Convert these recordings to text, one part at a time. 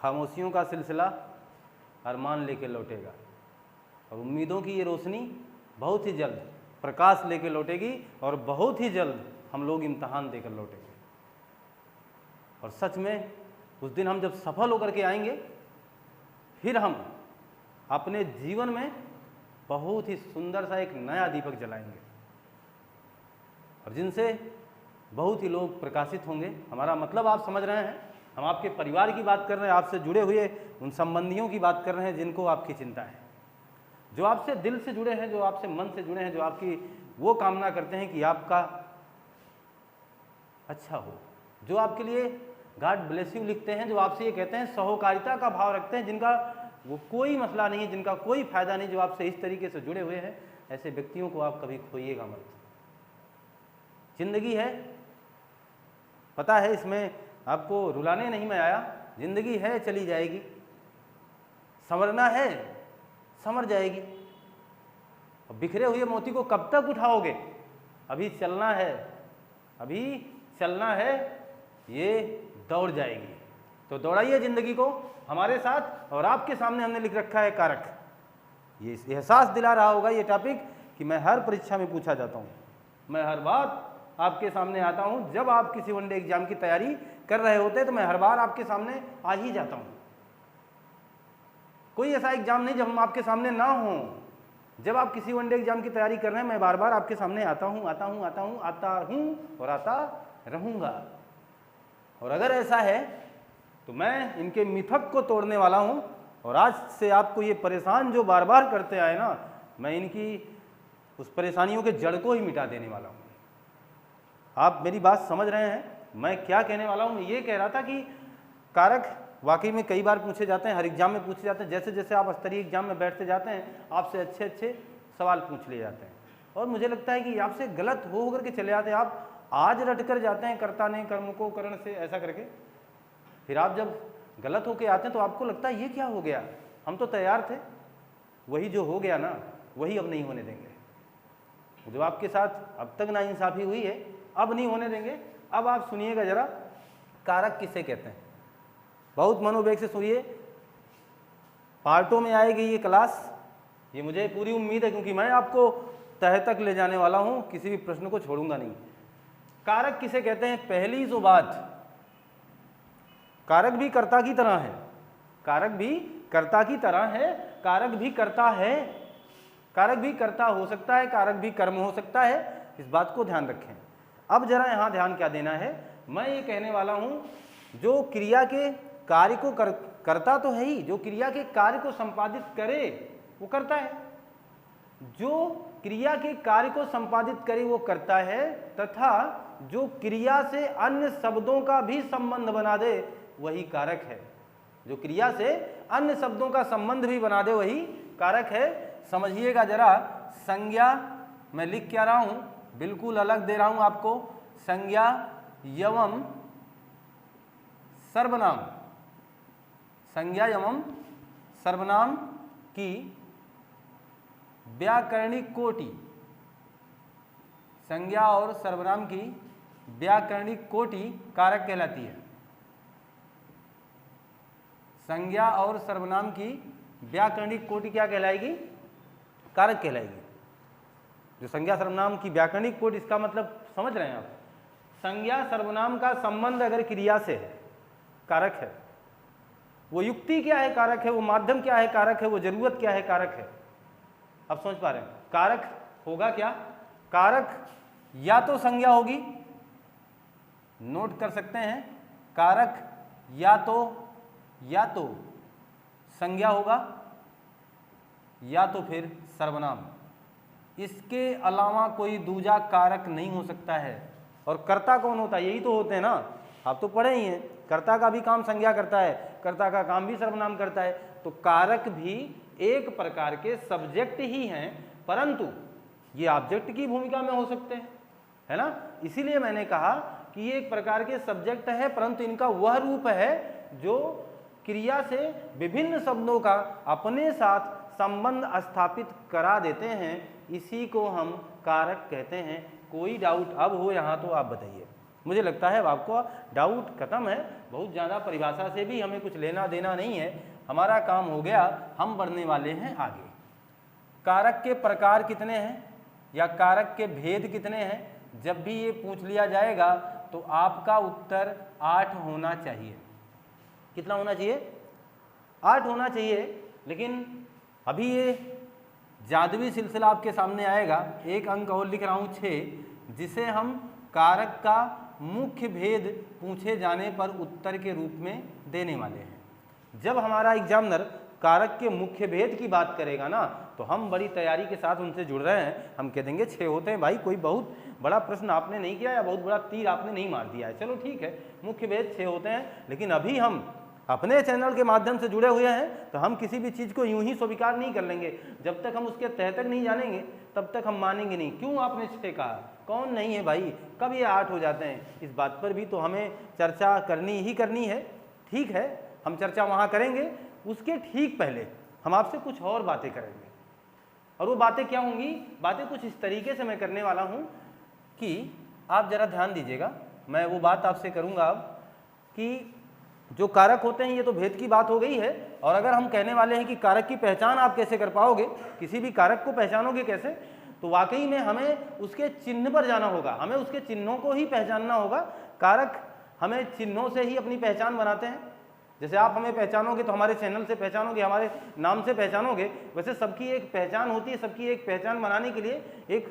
खामोशियों का सिलसिला अरमान लेके लौटेगा, और उम्मीदों की ये रोशनी बहुत ही जल्द प्रकाश लेके लौटेगी, और बहुत ही जल्द हम लोग इम्तहान देकर लौटेंगे। और सच में उस दिन हम जब सफल होकर के आएंगे, फिर हम अपने जीवन में बहुत ही सुंदर सा एक नया दीपक जलाएंगे, और जिनसे बहुत ही लोग प्रकाशित होंगे। हमारा मतलब आप समझ रहे हैं, हम आपके परिवार की बात कर रहे हैं, आपसे जुड़े हुए उन संबंधियों की बात कर रहे हैं जिनको आपकी चिंता है, जो आपसे दिल से जुड़े हैं, जो आपसे मन से जुड़े हैं, जो आपकी वो कामना करते हैं कि आपका अच्छा हो, जो आपके लिए गॉड ब्लेस यू लिखते हैं, जो आपसे ये कहते हैं, सहोकारिता का भाव रखते हैं, जिनका वो कोई मसला नहीं, जिनका कोई फायदा नहीं, जो आपसे इस तरीके से जुड़े हुए हैं, ऐसे व्यक्तियों को आप कभी खोइएगा मत। जिंदगी है, पता है, इसमें आपको रुलाने नहीं मैं आया, जिंदगी है चली जाएगी, संवरना है संवर जाएगी। और बिखरे हुए मोती को कब तक उठाओगे? अभी चलना है, अभी चलना है, ये दौड़ जाएगी। तो दौड़ाइए जिंदगी को हमारे साथ। और आपके सामने हमने लिख रखा है कारक। ये एहसास दिला रहा होगा ये टॉपिक कि मैं हर परीक्षा में पूछा जाता हूँ, मैं हर बार आपके सामने आता हूँ। जब आप किसी वनडे एग्जाम की तैयारी कर रहे होते हैं तो मैं हर बार आपके सामने आ ही जाता हूँ। कोई ऐसा एग्जाम नहीं जब हम आपके सामने ना हों। जब आप किसी वनडे एग्जाम की तैयारी कर रहे हैं, मैं बार बार आपके सामने आता हूँ और आता रहूँगा। और अगर ऐसा है तो मैं इनके मिथक को तोड़ने वाला हूँ, और आज से आपको ये परेशान जो बार बार करते आए ना, मैं इनकी उस परेशानियों के जड़ को ही मिटा देने वाला हूँ। आप मेरी बात समझ रहे हैं मैं क्या कहने वाला हूँ? ये कह रहा था कि कारक वाकई में कई बार पूछे जाते हैं, हर एग्जाम में पूछे जाते हैं। जैसे जैसे आप स्तरीय एग्जाम में बैठते जाते हैं, आपसे अच्छे अच्छे सवाल पूछ लिए जाते हैं, और मुझे लगता है कि आपसे गलत हो करके चले जाते हैं। आप आज रट कर जाते हैं, कर्ता ने कर्म को करण से ऐसा करके, फिर आप जब गलत होके आते हैं तो आपको लगता है ये क्या हो गया, हम तो तैयार थे। वही जो हो गया ना, वही अब नहीं होने देंगे। जो आपके साथ अब तक नाइंसाफ़ी हुई है, अब नहीं होने देंगे। अब आप सुनिएगा जरा, कारक किसे कहते हैं, बहुत मनोवेग से सुनिए। पार्टों में आएगी ये क्लास, ये मुझे पूरी उम्मीद है, क्योंकि मैं आपको तह तक ले जाने वाला हूं, किसी भी प्रश्न को छोड़ूंगा नहीं। कारक किसे कहते हैं? पहली जो बात, कारक भी कर्ता की तरह है, कारक भी कर्ता की तरह है, कारक भी कर्ता है, कारक भी कर्ता हो सकता है, कारक भी कर्म हो सकता है। इस बात को ध्यान रखें। अब जरा यहां ध्यान क्या देना है, मैं ये कहने वाला हूं, जो क्रिया के कार्य को करता तो है ही, जो क्रिया के कार्य को संपादित करे वो करता है, जो क्रिया के कार्य को संपादित करे वो करता है, तथा जो क्रिया से अन्य शब्दों का भी संबंध बना दे वही कारक है। जो क्रिया से अन्य शब्दों का संबंध भी बना दे वही कारक है। समझिएगा जरा, संज्ञा मैं लिख क्या रहा हूं, बिल्कुल अलग दे रहा हूं आपको। संज्ञा एवं सर्वनाम, संज्ञा एवं सर्वनाम की व्याकरणिक कोटि, संज्ञा और सर्वनाम की व्याकरणिक कोटि कारक कहलाती है। संज्ञा और सर्वनाम की व्याकरणिक कोटि क्या कहलाएगी? कारक कहलाएगी। जो संज्ञा सर्वनाम की व्याकरणिक कोटि, इसका मतलब समझ रहे हैं आप? संज्ञा सर्वनाम का संबंध अगर क्रिया से है, कारक है। वो युक्ति क्या है? कारक है। वो माध्यम क्या है? कारक है। वो जरूरत क्या है? कारक है। अब समझ पा रहे हैं? कारक होगा क्या? कारक या तो संज्ञा होगी, नोट कर सकते हैं, कारक या तो संज्ञा होगा या तो फिर सर्वनाम। इसके अलावा कोई दूजा कारक नहीं हो सकता है। और कर्ता कौन होता है? यही तो होते हैं ना, आप तो पढ़े ही हैं। कर्ता का भी काम संज्ञा करता है, कर्ता का काम भी सर्वनाम करता है। तो कारक भी एक प्रकार के सब्जेक्ट ही हैं, परंतु ये ऑब्जेक्ट की भूमिका में हो सकते हैं, है ना। इसीलिए मैंने कहा कि ये एक प्रकार के सब्जेक्ट है, परंतु इनका वह रूप है जो क्रिया से विभिन्न शब्दों का अपने साथ संबंध स्थापित करा देते हैं। इसी को हम कारक कहते हैं। कोई डाउट अब हो यहाँ तो आप बताइए। मुझे लगता है अब आपको डाउट खत्म है, बहुत ज़्यादा परिभाषा से भी हमें कुछ लेना देना नहीं है, हमारा काम हो गया, हम बढ़ने वाले हैं आगे। कारक के प्रकार कितने हैं या कारक के भेद कितने हैं, जब भी ये पूछ लिया जाएगा तो आपका उत्तर 8 होना चाहिए। कितना होना चाहिए? 8 होना चाहिए। लेकिन अभी ये जादुई सिलसिला आपके सामने आएगा, एक अंक और लिख रहा हूँ 6, जिसे हम कारक का मुख्य भेद पूछे जाने पर उत्तर के रूप में देने वाले हैं। जब हमारा एग्जामिनर कारक के मुख्य भेद की बात करेगा ना, तो हम बड़ी तैयारी के साथ उनसे जुड़ रहे हैं, हम कह देंगे 6 होते हैं। भाई कोई बहुत बड़ा प्रश्न आपने नहीं किया या बहुत बड़ा तीर आपने नहीं मार दिया है, चलो ठीक है, मुख्य भेद 6 होते हैं। लेकिन अभी हम अपने चैनल के माध्यम से जुड़े हुए हैं, तो हम किसी भी चीज़ को यूं ही स्वीकार नहीं कर लेंगे। जब तक हम उसके तह तक नहीं जानेंगे तब तक हम मानेंगे नहीं। क्यों आपने 6 कहा? कौन नहीं है भाई, कब ये 8 हो जाते हैं? इस बात पर भी तो हमें चर्चा करनी ही करनी है। ठीक है, हम चर्चा वहाँ करेंगे, उसके ठीक पहले हम आपसे कुछ और बातें करेंगे। और वो बातें क्या होंगी? बातें कुछ इस तरीके से मैं करने वाला हूँ कि आप ज़रा ध्यान दीजिएगा। मैं वो बात आपसे करूँगा अब कि जो कारक होते हैं, ये तो भेद की बात हो गई है, और अगर हम कहने वाले हैं कि कारक की पहचान आप कैसे कर पाओगे, किसी भी कारक को पहचानोगे कैसे, तो वाकई में हमें उसके चिन्ह पर जाना होगा, हमें उसके चिन्हों को ही पहचानना होगा। कारक हमें चिन्हों से ही अपनी पहचान बनाते हैं। जैसे आप हमें पहचानोगे तो हमारे चैनल से पहचानोगे, हमारे नाम से पहचानोगे, वैसे सबकी एक पहचान होती है। सबकी एक पहचान बनाने के लिए एक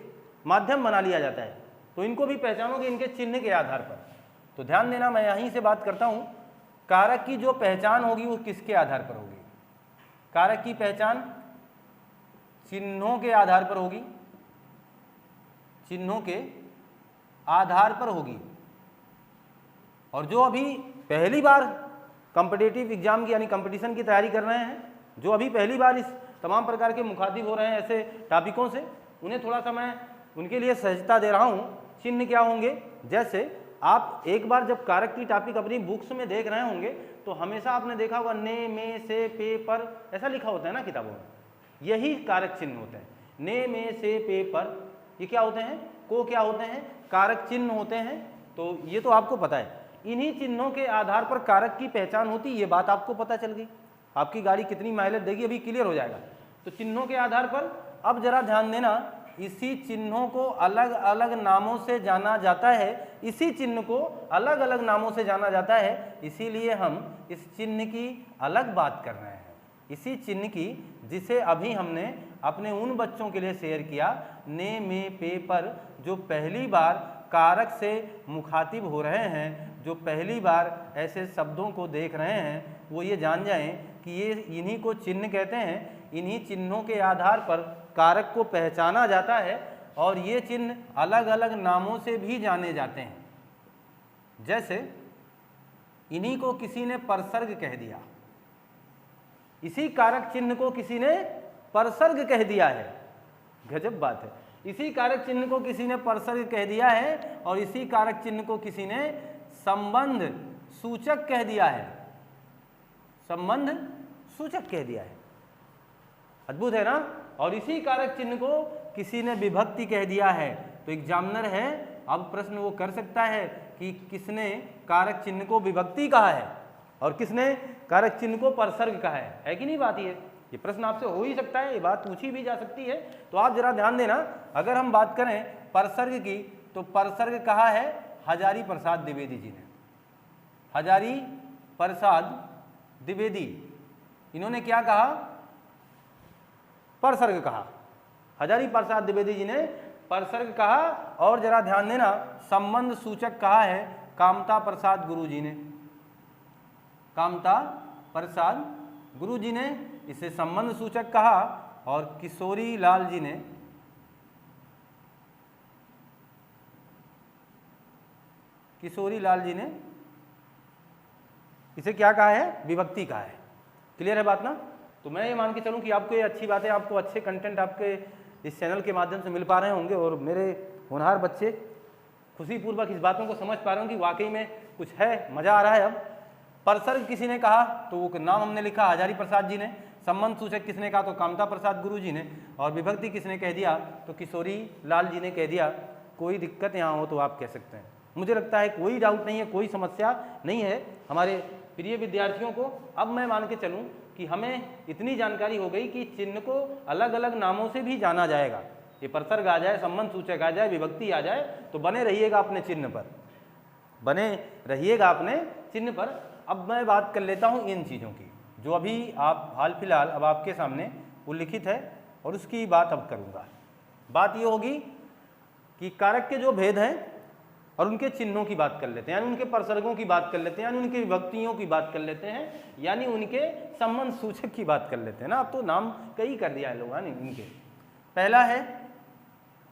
माध्यम बना लिया जाता है, तो इनको भी पहचानोगे इनके चिन्ह के आधार पर। तो ध्यान देना, मैं यहीं से बात करता हूँ, कारक की जो पहचान होगी वो किसके आधार पर होगी? कारक की पहचान चिन्हों के आधार पर होगी, चिन्हों के आधार पर होगी। और जो अभी पहली बार कॉम्पिटिटिव एग्जाम की यानी कंपटीशन की तैयारी कर रहे हैं, जो अभी पहली बार इस तमाम प्रकार के मुखातिब हो रहे हैं ऐसे टॉपिकों से, उन्हें थोड़ा सा मैं उनके लिए सहजता दे रहा हूँ। चिन्ह क्या होंगे? जैसे आप एक बार जब कारक की टॉपिक अपनी बुक्स में देख रहे होंगे तो हमेशा आपने देखा होगा ने, में, से, पे, पर, ऐसा लिखा होता है ना किताबों में। यही कारक चिन्ह होते हैं, ने, में, से, पे, पर। ये क्या होते हैं? को क्या होते हैं? कारक चिन्ह होते हैं। तो ये तो आपको पता है। इन्हीं चिन्हों के आधार पर कारक की पहचान होती, ये बात आपको पता चल गई। आपकी गाड़ी कितनी माइलेज देगी अभी क्लियर हो जाएगा। तो चिन्हों के आधार पर अब जरा ध्यान देना, इसी चिन्हों को अलग अलग नामों से जाना जाता है, इसी चिन्ह को अलग अलग नामों से जाना जाता है। इसीलिए हम इस चिन्ह की अलग बात कर रहे हैं, इसी चिन्ह की जिसे अभी हमने अपने उन बच्चों के लिए शेयर किया, ने, में, पे, पर, जो पहली बार कारक से मुखातिब हो रहे हैं, जो पहली बार ऐसे शब्दों को देख रहे हैं, वो ये जान जाएं कि ये इन्हीं को चिन्ह कहते हैं। इन्हीं चिन्हों के आधार पर कारक को पहचाना जाता है, और ये चिन्ह अलग अलग नामों से भी जाने जाते हैं। जैसे इन्हीं को किसी ने परसर्ग कह दिया, इसी कारक चिन्ह को किसी ने परसर्ग कह दिया है। गजब बात है, इसी कारक चिन्ह को किसी ने परसर्ग कह दिया है, और इसी कारक चिन्ह को किसी ने संबंध सूचक कह दिया है, संबंध सूचक कह दिया है। अद्भुत है ना? और इसी कारक चिन्ह को किसी ने विभक्ति कह दिया है। तो एग्जामिनर है, अब प्रश्न वो कर सकता है कि किसने कारक चिन्ह को विभक्ति कहा है और किसने कारक चिन्ह को परसर्ग कहा है कि नहीं? बात ये प्रश्न आपसे हो ही सकता है, ये बात पूछी भी जा सकती है। तो आप जरा ध्यान देना, अगर हम बात करें परसर्ग की, तो परसर्ग कहा है हजारी प्रसाद द्विवेदी जी ने। हजारी प्रसाद द्विवेदी, इन्होंने क्या कहा? परसर्ग कहा। हजारी प्रसाद द्विवेदी जी ने परसर्ग कहा। और जरा ध्यान देना, संबंध सूचक कहा है कामता प्रसाद गुरु जी ने। कामता प्रसाद गुरु जी ने इसे संबंध सूचक कहा, और किशोरी लाल जी ने इसे क्या कहा है? विभक्ति कहा है। क्लियर है बात ना? तो मैं ये मान के चलूँ कि आपको ये अच्छी बातें, आपको अच्छे कंटेंट आपके इस चैनल के माध्यम से मिल पा रहे होंगे, और मेरे होनहार बच्चे खुशीपूर्वक इस बातों को समझ पा रहे होंगे कि वाकई में कुछ है, मज़ा आ रहा है। अब परसर्ग किसी ने कहा तो वो नाम हमने लिखा हजारी प्रसाद जी ने, संबंध सूचक किसने कहा तो कामता प्रसाद गुरु जी ने, और विभक्ति किसने कह दिया तो किशोरी लाल जी ने कह दिया। कोई दिक्कत यहाँ हो तो आप कह सकते हैं। मुझे लगता है कोई डाउट नहीं है, कोई समस्या नहीं है हमारे प्रिय विद्यार्थियों को। अब मैं मान के चलूं कि हमें इतनी जानकारी हो गई कि चिन्ह को अलग अलग नामों से भी जाना जाएगा। ये प्रसर्ग आ जाए, संबंध सूचक आ जाए, विभक्ति आ जाए, तो बने रहिएगा अपने चिन्ह पर, बने रहिएगा अपने चिन्ह पर। अब मैं बात कर लेता हूँ इन चीज़ों की जो अभी आप हाल फिलहाल अब आपके सामने उल्लिखित है, और उसकी बात अब करूँगा। बात ये होगी कि कारक के जो भेद हैं और उनके चिन्हों की बात कर लेते हैं, यानी उनके प्रसर्गों की बात कर लेते हैं, यानी उनकी विभक्तियों की बात कर लेते हैं, यानी उनके संबंध सूचक की बात कर लेते हैं ना। अब तो नाम कई कर दिया है लोगों ने इनके। पहला है,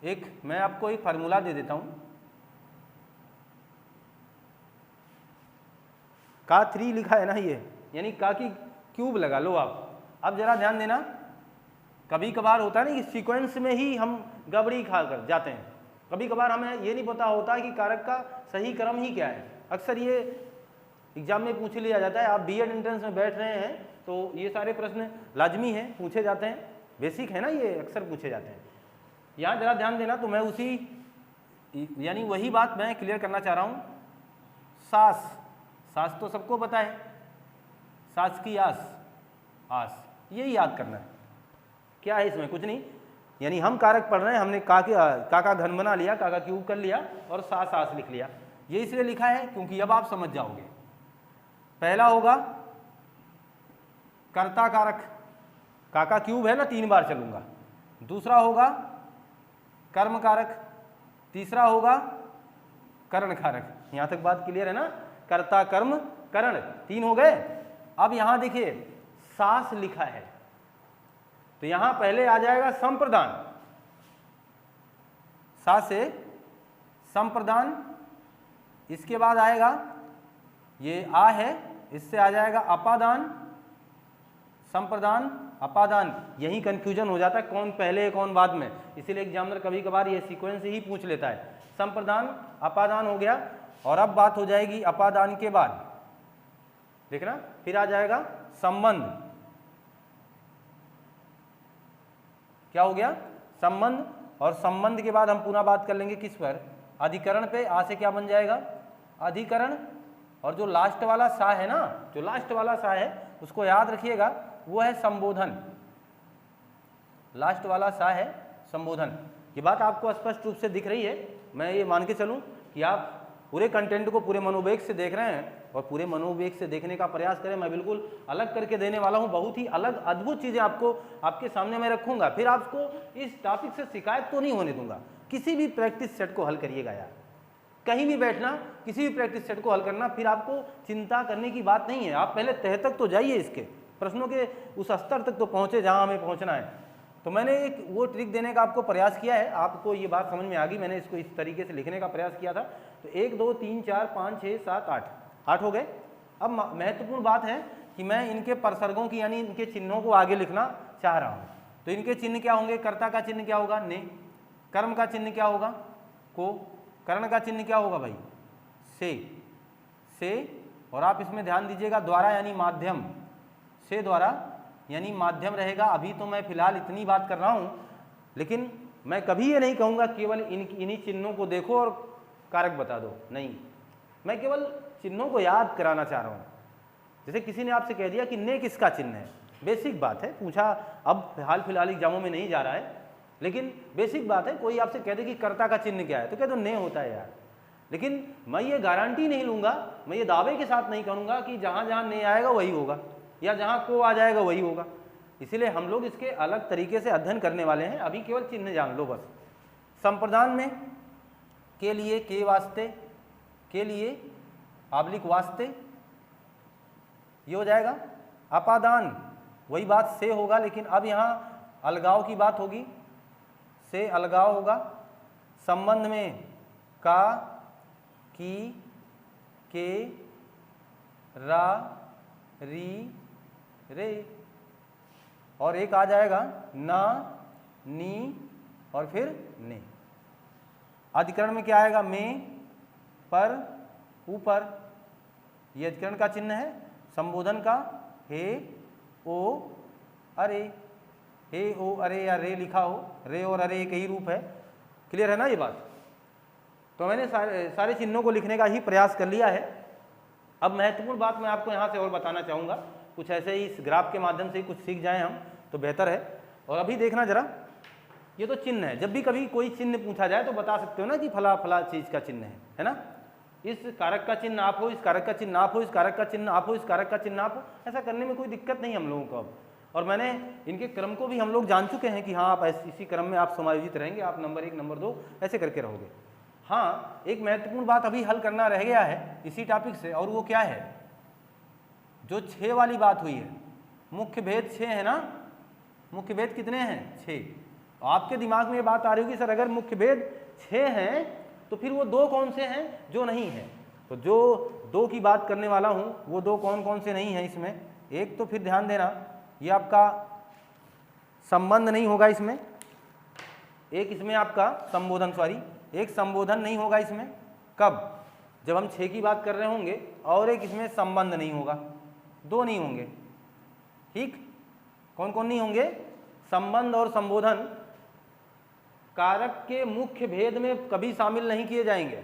एक मैं आपको एक फार्मूला दे देता हूँ, का 3 लिखा है ना ये, यानी का की क्यूब लगा लो आप। अब जरा ध्यान देना, कभी कभार होता है ना कि सीक्वेंस में ही हम गड़बड़ी खा कर जाते हैं, कभी कभार हमें ये नहीं पता होता कि कारक का सही क्रम ही क्या है। अक्सर ये एग्जाम में पूछ लिया जाता है। आप बीएड एंट्रेंस में बैठ रहे हैं तो ये सारे प्रश्न लाजमी हैं, पूछे जाते हैं, बेसिक है ना, ये अक्सर पूछे जाते हैं। यहाँ जरा ध्यान देना, तो मैं उसी यानी वही बात मैं क्लियर करना चाह रहा हूँ। सास, सास तो सबको पता है, सास की आस, आस, यही याद करना है। क्या है इसमें, कुछ नहीं, यानी हम कारक पढ़ रहे हैं, हमने का घन बना लिया, का क्यूब कर लिया और सास आस लिख लिया। ये इसलिए लिखा है क्योंकि अब आप समझ जाओगे। पहला होगा कर्ता कारक, का क्यूब है ना, 3 बार चलूंगा। दूसरा होगा कर्म कारक, तीसरा होगा करण कारक। यहां तक बात क्लियर है ना, कर्ता कर्म करण 3 हो गए। अब यहां देखिए सास लिखा है, तो यहां पहले आ जाएगा संप्रदान, सा से संप्रदान, इसके बाद आएगा ये आ है, इससे आ जाएगा अपादान, संप्रदान अपादान। यही कंफ्यूजन हो जाता है कौन पहले है कौन बाद में, इसीलिए एग्जामिनर कभी कभार ये सीक्वेंस ही पूछ लेता है। संप्रदान अपादान हो गया, और अब बात हो जाएगी अपादान के बाद, देखना फिर आ जाएगा संबंध। क्या हो गया, संबंध। और संबंध के बाद हम पुनः बात कर लेंगे किस पर, अधिकरण पे। आ से क्या बन जाएगा, अधिकरण। और जो लास्ट वाला सा है ना, जो लास्ट वाला सा है उसको याद रखिएगा, वो है संबोधन। लास्ट वाला सा है संबोधन। ये बात आपको स्पष्ट रूप से दिख रही है। मैं ये मान के चलूं कि आप पूरे कंटेंट को पूरे मनोवेग से देख रहे हैं, और पूरे मनोवेग से देखने का प्रयास करें। मैं बिल्कुल अलग करके देने वाला हूं, बहुत ही अलग अद्भुत चीज़ें आपको आपके सामने मैं रखूंगा। फिर आपको इस टॉपिक से शिकायत तो नहीं होने दूंगा। किसी भी प्रैक्टिस सेट को हल करिएगा यार, कहीं भी बैठना, किसी भी प्रैक्टिस सेट को हल करना, फिर आपको चिंता करने की बात नहीं है। आप पहले तह तक तो जाइए, इसके प्रश्नों के उस स्तर तक तो पहुँचे जहाँ हमें पहुँचना है। तो मैंने एक वो ट्रिक देने का आपको प्रयास किया है, आपको ये बात समझ में आ गई। मैंने इसको इस तरीके से लिखने का प्रयास किया था। तो 1 2 3 4 5 6 7 8 हो गए। अब महत्वपूर्ण बात है कि मैं इनके प्रसर्गों की यानी इनके चिन्हों को आगे लिखना चाह रहा हूँ। तो इनके चिन्ह क्या होंगे, कर्ता का चिन्ह क्या होगा, ने। कर्म का चिन्ह क्या होगा, को। कर्ण का चिन्ह क्या होगा भाई, से। और आप इसमें ध्यान दीजिएगा, द्वारा यानी माध्यम, से द्वारा यानी माध्यम रहेगा। अभी तो मैं फिलहाल इतनी बात कर रहा हूँ, लेकिन मैं कभी ये नहीं कहूँगा केवल इन्हीं चिन्हों को देखो और कारक बता दो, नहीं। मैं केवल चिन्हों को याद कराना चाह रहा हूँ। जैसे किसी ने आपसे कह दिया कि ने किसका चिन्ह है, बेसिक बात है, पूछा, अब हाल फिलहाल एग्जामों में नहीं जा रहा है, लेकिन बेसिक बात है। कोई आपसे कह दे कि कर्ता का चिन्ह क्या है, तो कह दो ने होता है यार। लेकिन मैं ये गारंटी नहीं लूँगा, मैं ये दावे के साथ नहीं कहूँगा कि जहाँ जहाँ ने आएगा वही होगा, या जहाँ को आ जाएगा वही होगा। इसीलिए हम लोग इसके अलग तरीके से अध्ययन करने वाले हैं। अभी केवल चिन्ह जान लो बस। संप्रदान में के लिए, के वास्ते, के लिए आबलिक वास्ते, ये हो जाएगा। अपादान वही बात से होगा, लेकिन अब यहाँ अलगाव की बात होगी, से अलगाव होगा। संबंध में का, की, के, रा, री, रे। और एक आ जाएगा ना, नी और फिर ने। अधिकरण में क्या आएगा, में, पर, ऊपर, ये अधिकरण का चिन्ह है। संबोधन का हे, ओ, अरे। हे, ओ, अरे या रे लिखा हो, रे और अरे एक ही रूप है। क्लियर है ना ये बात। तो मैंने सारे चिन्हों को लिखने का ही प्रयास कर लिया है। अब महत्वपूर्ण बात मैं आपको यहाँ से और बताना चाहूँगा, कुछ ऐसे ही इस ग्राफ के माध्यम से ही कुछ सीख जाएं हम तो बेहतर है। और अभी देखना जरा, ये तो चिन्ह है, जब भी कभी कोई चिन्ह पूछा जाए तो बता सकते हो ना कि फला फला चीज़ का चिन्ह है ना। इस कारक का चिन्ह आप हो, इस कारक का चिन्ह आप हो, इस कारक का चिन्ह आप हो, इस कारक का चिन्ह आप हो, ऐसा करने में कोई दिक्कत नहीं हम लोगों को अब। और मैंने इनके क्रम को भी हम लोग जान चुके हैं कि हाँ आप इसी क्रम में आप समायोजित रहेंगे, आप नंबर 1 नंबर 2 ऐसे करके रहोगे। हाँ, एक महत्वपूर्ण बात अभी हल करना रह गया है इसी टॉपिक से, और वो क्या है, जो 6 वाली बात हुई है, मुख्य भेद 6 है ना। मुख्य भेद कितने हैं? 6। आपके दिमाग में ये बात आ रही होगी सर अगर मुख्य भेद 6 हैं तो फिर वो 2 कौन से हैं जो नहीं है। तो जो 2 की बात करने वाला हूँ वो 2 कौन कौन से नहीं हैं इसमें। एक तो फिर ध्यान देना, ये आपका संबंध नहीं होगा इसमें, एक इसमें आपका संबोधन, एक संबोधन नहीं होगा इसमें। कब? जब हम 6 की बात कर रहे होंगे। और एक इसमें संबंध नहीं होगा, 2 नहीं होंगे। ठीक, कौन कौन नहीं होंगे? संबंध और संबोधन कारक के मुख्य भेद में कभी शामिल नहीं किए जाएंगे,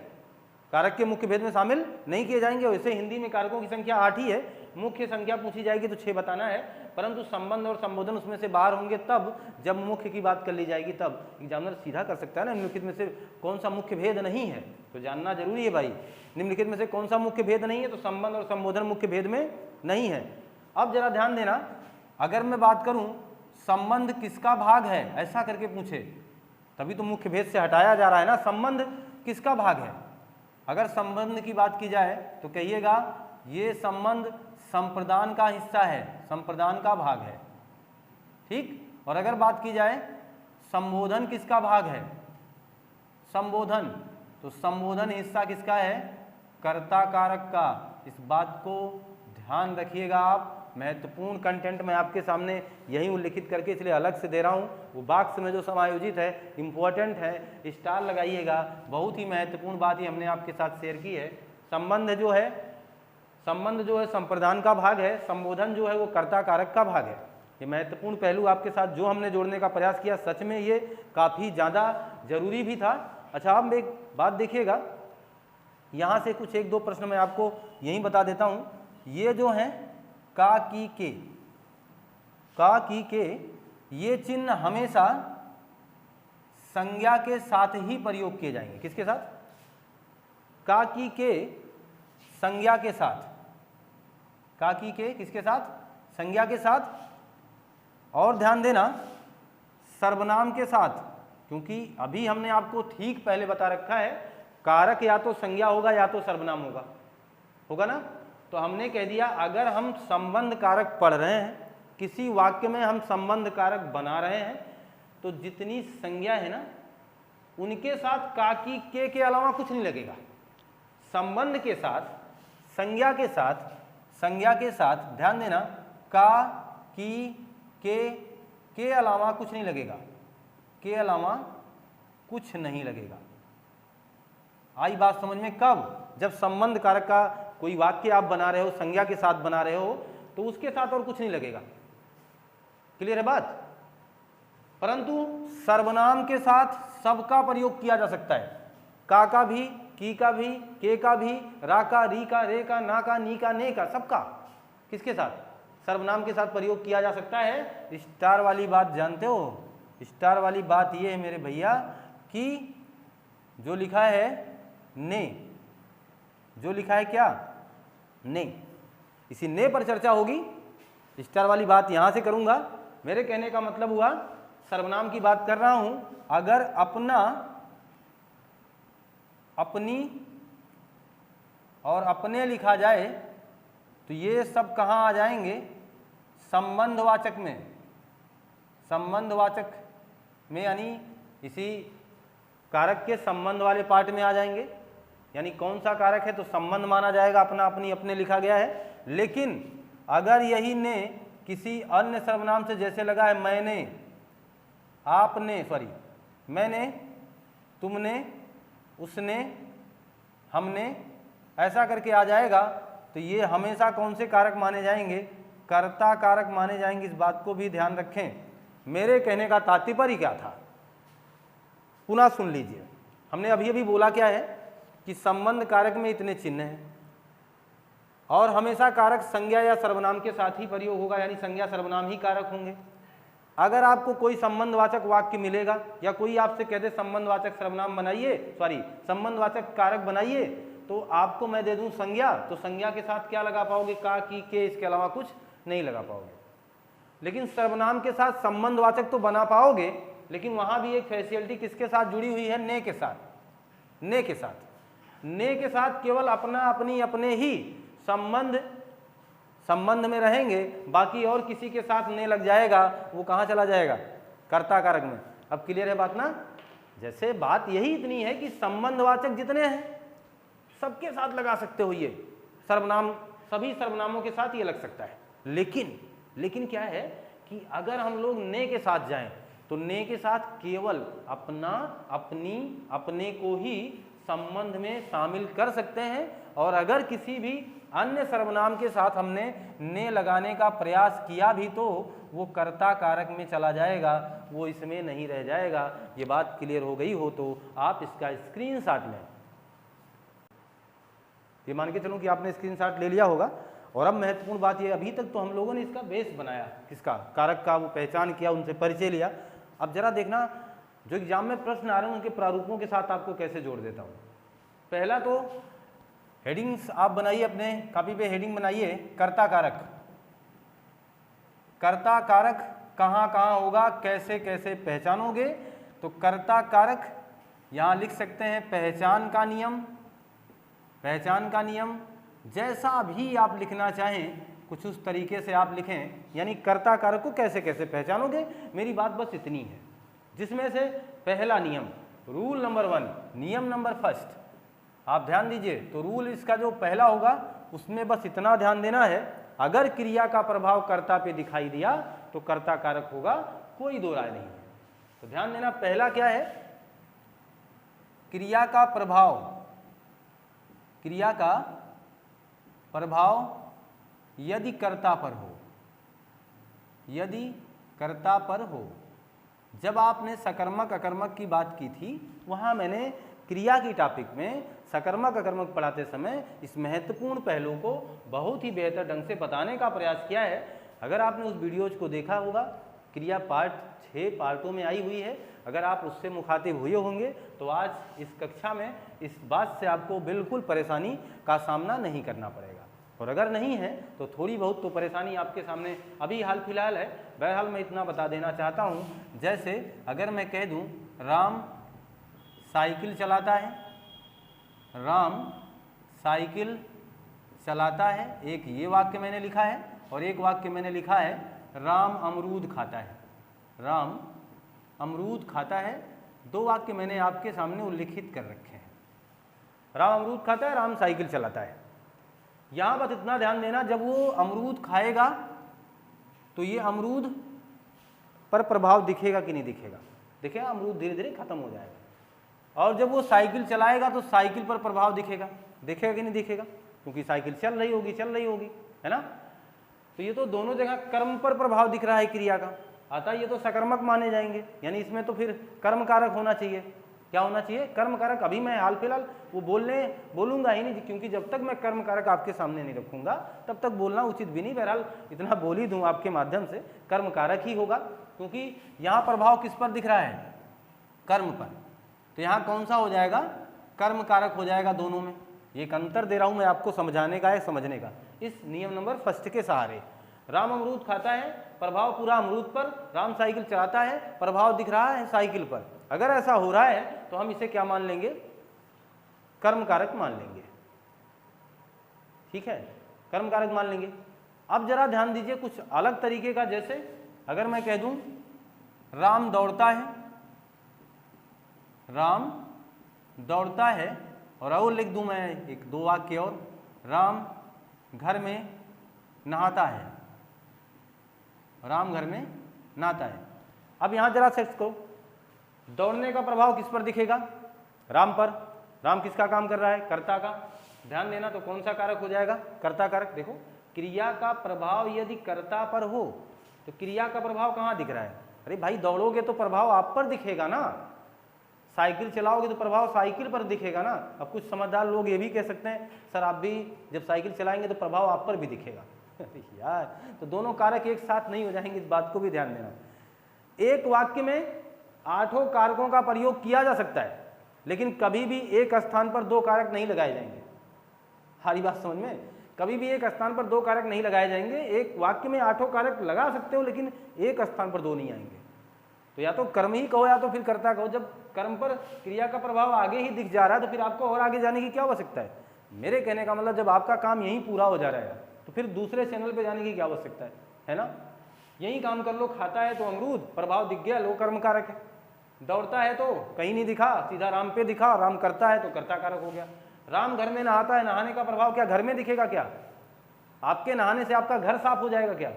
कारक के मुख्य भेद में शामिल नहीं किए जाएंगे। वैसे हिंदी में कारकों की संख्या 8 ही है, मुख्य संख्या पूछी जाएगी तो 6 बताना है, परंतु संबंध और संबोधन उसमें से बाहर होंगे तब, जब मुख्य की बात कर ली जाएगी तब। एग्जामिनर सीधा कर सकता है ना, निम्नलिखित में से कौन सा मुख्य भेद नहीं है, तो जानना जरूरी है भाई। निम्नलिखित में से कौन सा मुख्य भेद नहीं है, तो संबंध और संबोधन मुख्य भेद में नहीं है। अब जरा ध्यान देना, अगर मैं बात करूं संबंध किसका भाग है, ऐसा करके पूछे, तभी तो मुख्य भेद से हटाया जा रहा है ना। संबंध किसका भाग है? अगर संबंध की बात की जाए तो कहिएगा ये संबंध संप्रदान का हिस्सा है, संप्रदान का भाग है। ठीक, और अगर बात की जाए संबोधन किसका भाग है, संबोधन, तो संबोधन हिस्सा किसका है? कर्ता कारक का। इस बात को ध्यान रखिएगा आप। महत्वपूर्ण कंटेंट मैं आपके सामने यही उल्लिखित करके इसलिए अलग से दे रहा हूँ। वो बॉक्स में जो समायोजित है इम्पोर्टेंट है, स्टार लगाइएगा। बहुत ही महत्वपूर्ण बात ही हमने आपके साथ शेयर की है। संबंध जो है संप्रदान का भाग है, संबोधन जो है वो कर्ता कारक का भाग है। ये महत्वपूर्ण पहलू आपके साथ जो हमने जोड़ने का प्रयास किया, सच में ये काफ़ी ज़्यादा जरूरी भी था। अच्छा, अब एक बात देखिएगा, यहाँ से कुछ 1-2 प्रश्न मैं आपको यहीं बता देता हूँ। ये जो हैं का की के, ये चिन्ह हमेशा संज्ञा के साथ ही प्रयोग किए जाएंगे। किसके साथ? का की के संज्ञा के साथ। का की के किसके साथ? संज्ञा के साथ। और ध्यान देना सर्वनाम के साथ, क्योंकि अभी हमने आपको ठीक पहले बता रखा है कारक या तो संज्ञा होगा या तो सर्वनाम होगा ना। तो हमने कह दिया अगर हम संबंध कारक पढ़ रहे हैं, किसी वाक्य में हम संबंध कारक बना रहे हैं, तो जितनी संज्ञा है ना उनके साथ का की के अलावा कुछ नहीं लगेगा। संबंध के साथ, संज्ञा के साथ ध्यान देना का की के अलावा कुछ नहीं लगेगा, के अलावा कुछ नहीं लगेगा। आई बात समझ में? कब? जब संबंध कारक का कोई वाक्य आप बना रहे हो, संज्ञा के साथ बना रहे हो, तो उसके साथ और कुछ नहीं लगेगा। क्लियर है बात? परंतु सर्वनाम के साथ सबका प्रयोग किया जा सकता है, का भी, की का भी, के का भी, रा का, री का, रे का, ना का, नी का, ने का, सबका किसके साथ? सर्वनाम के साथ प्रयोग किया जा सकता है। स्टार वाली बात जानते हो? स्टार वाली बात ये है मेरे भैया कि जो लिखा है ने, जो लिखा है क्या? ने, इसी ने पर चर्चा होगी। स्टार वाली बात यहां से करूंगा। मेरे कहने का मतलब हुआ सर्वनाम की बात कर रहा हूं, अगर अपना, अपनी और अपने लिखा जाए तो ये सब कहां आ जाएंगे? संबंधवाचक में। संबंधवाचक में यानी इसी कारक के संबंध वाले पार्ट में आ जाएंगे। यानी कौन सा कारक है तो संबंध माना जाएगा, अपना, अपनी, अपने लिखा गया है। लेकिन अगर यही ने किसी अन्य सर्वनाम से, जैसे लगा है मैंने, आपने, मैंने, तुमने, उसने, हमने, ऐसा करके आ जाएगा तो ये हमेशा कौन से कारक माने जाएंगे? कर्ता कारक माने जाएंगे। इस बात को भी ध्यान रखें। मेरे कहने का तात्पर्य क्या था पुनः सुन लीजिए। हमने अभी अभी बोला क्या है कि संबंध कारक में इतने चिन्ह हैं और हमेशा कारक संज्ञा या सर्वनाम के साथ ही प्रयोग होगा, यानी संज्ञा सर्वनाम ही कारक होंगे। अगर आपको कोई संबंधवाचक वाक्य मिलेगा या कोई आपसे कह दे संबंधवाचक सर्वनाम बनाइए, संबंधवाचक कारक बनाइए, तो आपको मैं दे दूं संज्ञा, तो संज्ञा के साथ क्या लगा पाओगे? का, की, के, इसके अलावा कुछ नहीं लगा पाओगे। लेकिन सर्वनाम के साथ संबंधवाचक तो बना पाओगे, लेकिन वहां भी एक फैसिलिटी किसके साथ जुड़ी हुई है? ने के साथ। ने के साथ, ने के साथ केवल अपना अपनी अपने ही संबंध में रहेंगे, बाकी और किसी के साथ ने लग जाएगा, वो कहाँ चला जाएगा? कर्ता कारक में। अब क्लियर है बात ना? जैसे बात यही इतनी है कि संबंधवाचक जितने हैं सबके साथ लगा सकते हो, ये सर्वनाम सभी सर्वनामों के साथ ये लग सकता है। लेकिन क्या है कि अगर हम लोग ने के साथ जाएं तो ने के साथ केवल अपना अपनी अपने को ही संबंध में शामिल कर सकते हैं, और अगर किसी भी अन्य सर्वनाम के साथ हमने ने लगाने का प्रयास किया भी तो वो कर्ता कारक में चला जाएगा, वो इसमें नहीं रह जाएगा। ये बात क्लियर हो गई हो तो आप इसका स्क्रीनशॉट लें। ये मान के चलूं कि आपने स्क्रीनशॉट ले लिया होगा। और अब महत्वपूर्ण बात ये, अभी तक तो हम लोगों ने इसका बेस बनाया, किसका? कारक का, वो पहचान किया, उनसे परिचय लिया। अब जरा देखना जो एग्जाम में प्रश्न आ रहे हैं उनके प्रारूपों के साथ आपको कैसे जोड़ देता हूँ। पहला तो हेडिंग्स आप बनाइए, अपने कॉपी पे हेडिंग बनाइए, कर्ता कारक। कर्ता कारक कहाँ कहाँ होगा, कैसे कैसे पहचानोगे? तो कर्ता कारक यहाँ लिख सकते हैं पहचान का नियम। पहचान का नियम जैसा भी आप लिखना चाहें कुछ उस तरीके से आप लिखें, यानी कर्ता कारक को कैसे कैसे पहचानोगे। मेरी बात बस इतनी है, जिसमें से पहला नियम, रूल नंबर 1, नियम नंबर फर्स्ट, आप ध्यान दीजिए। तो रूल इसका जो पहला होगा उसमें बस इतना ध्यान देना है, अगर क्रिया का प्रभाव कर्ता पे दिखाई दिया तो कर्ता कारक होगा, कोई दो राय नहीं है। तो ध्यान देना, पहला क्या है? क्रिया का प्रभाव, क्रिया का प्रभाव यदि कर्ता पर हो, यदि कर्ता पर हो। जब आपने सकर्मक अकर्मक की बात की थी, वहाँ मैंने क्रिया की टॉपिक में सकर्मक अकर्मक पढ़ाते समय इस महत्वपूर्ण पहलू को बहुत ही बेहतर ढंग से बताने का प्रयास किया है। अगर आपने उस वीडियोज को देखा होगा, क्रिया पार्ट 6 पार्टों में आई हुई है, अगर आप उससे मुखातिब हुए होंगे तो आज इस कक्षा में इस बात से आपको बिल्कुल परेशानी का सामना नहीं करना पड़ेगा। और अगर नहीं है तो थोड़ी बहुत तो परेशानी आपके सामने अभी हाल फिलहाल है। बहरहाल मैं इतना बता देना चाहता हूँ, जैसे अगर मैं कह दूँ राम साइकिल चलाता है, राम साइकिल चलाता है, एक ये वाक्य मैंने लिखा है, और एक वाक्य मैंने लिखा है राम अमरूद खाता है, राम अमरूद खाता है। दो वाक्य मैंने आपके सामने उल्लिखित कर रखे हैं, राम अमरूद खाता है, राम साइकिल चलाता है। यहाँ बस इतना ध्यान देना, जब वो अमरूद खाएगा तो ये अमरूद पर प्रभाव दिखेगा कि नहीं दिखेगा? दिखेगा, अमरूद धीरे धीरे खत्म हो जाएगा। और जब वो साइकिल चलाएगा तो साइकिल पर प्रभाव दिखेगा, दिखेगा कि नहीं दिखेगा? क्योंकि साइकिल चल रही होगी, है ना? तो ये तो दोनों जगह कर्म पर प्रभाव दिख रहा है क्रिया का, अतः ये तो सकर्मक माने जाएंगे, यानी इसमें तो फिर कर्म कारक होना चाहिए। क्या होना चाहिए? कर्म कारक। अभी मैं हाल फिलहाल वो बोलूंगा ही नहीं, क्योंकि जब तक मैं कर्म कारक आपके सामने नहीं रखूंगा तब तक बोलना उचित भी नहीं। बहरहाल इतना बोल ही दूं आपके माध्यम से, कर्म कारक ही होगा, क्योंकि यहाँ प्रभाव किस पर दिख रहा है? कर्म पर। तो यहाँ कौन सा हो जाएगा? कर्म कारक हो जाएगा दोनों में। एक अंतर दे रहा हूँ मैं आपको समझाने का है, समझने का, इस नियम नंबर फर्स्ट के सहारे। राम अमरूद खाता है, प्रभाव पूरा अमरूद पर, राम साइकिल चलाता है, प्रभाव दिख रहा है साइकिल पर। अगर ऐसा हो रहा है तो हम इसे क्या मान लेंगे? कर्म कारक मान लेंगे, ठीक है, कर्म कारक मान लेंगे। अब जरा ध्यान दीजिए कुछ अलग तरीके का, जैसे अगर मैं कह दूं राम दौड़ता है, राम दौड़ता है, और लिख दूं मैं एक दो वाक्य और, राम घर में नहाता है, राम घर में नहाता है। अब यहां जरा सेट करो, दौड़ने का प्रभाव किस पर दिखेगा? राम पर। राम किसका काम कर रहा है? कर्ता का। ध्यान देना, तो कौन सा कारक हो जाएगा? कर्ता कारक। देखो, क्रिया का प्रभाव यदि कर्ता पर हो तो क्रिया का प्रभाव कहाँ दिख रहा है? अरे भाई, दौड़ोगे तो प्रभाव आप पर दिखेगा ना, साइकिल चलाओगे तो प्रभाव साइकिल पर दिखेगा ना। अब कुछ समझदार लोग ये भी कह सकते हैं सर आप भी जब साइकिल चलाएंगे तो प्रभाव आप पर भी दिखेगा। यार तो दोनों कारक एक साथ नहीं हो जाएंगे, इस बात को भी ध्यान देना। एक वाक्य में 8 कारकों का प्रयोग किया जा सकता है, लेकिन कभी भी एक स्थान पर 2 कारक नहीं लगाए जाएंगे। हमारी बात समझ में, कभी भी एक स्थान पर 2 कारक नहीं लगाए जाएंगे। एक वाक्य में 8 कारक लगा सकते हो, लेकिन एक स्थान पर 2 नहीं आएंगे। तो या तो कर्म ही कहो या तो फिर कर्ता कहो। जब कर्म पर क्रिया का प्रभाव आगे ही दिख जा रहा है तो फिर आपको और आगे जाने की क्या आवश्यकता है। मेरे कहने का मतलब जब आपका काम यहीं पूरा हो जा रहा है तो फिर दूसरे चैनल पे जाने की क्या आवश्यकता है ना। यही काम कर लो। खाता है तो अमरूद, प्रभाव दिख गया, लो कर्म कारक है। दौड़ता है तो कहीं नहीं दिखा, सीधा राम पे दिखा, राम करता है तो कर्ता कारक हो गया। राम घर में नहाता है, नहाने का प्रभाव क्या घर में दिखेगा क्या? आपके नहाने से आपका घर साफ हो जाएगा क्या?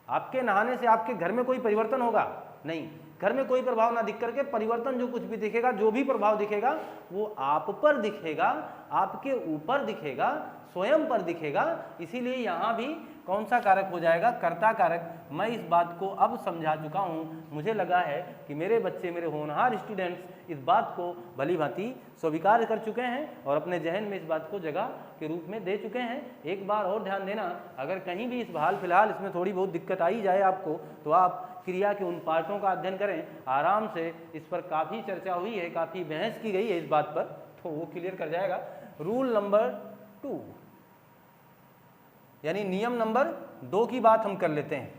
आपके नहाने से आपके घर में कोई परिवर्तन होगा? नहीं। घर में कोई प्रभाव ना दिख करके परिवर्तन जो कुछ भी दिखेगा, जो भी प्रभाव दिखेगा वो आप पर दिखेगा, आपके ऊपर दिखेगा, स्वयं पर दिखेगा। इसीलिए यहाँ भी कौन सा कारक हो जाएगा? कर्ता कारक। मैं इस बात को अब समझा चुका हूँ। मुझे लगा है कि मेरे बच्चे, मेरे होनहार स्टूडेंट्स इस बात को भली भांति स्वीकार कर चुके हैं और अपने जहन में इस बात को जगह के रूप में दे चुके हैं। एक बार और ध्यान देना, अगर कहीं भी इस हाल फिलहाल इसमें थोड़ी बहुत दिक्कत आई जाए आपको, तो आप क्रिया के उन पार्टों का अध्ययन करें आराम से। इस पर काफ़ी चर्चा हुई है, काफ़ी बहस की गई है इस बात पर, तो वो क्लियर कर जाएगा। रूल नंबर 2 यानी नियम नंबर 2 की बात हम कर लेते हैं।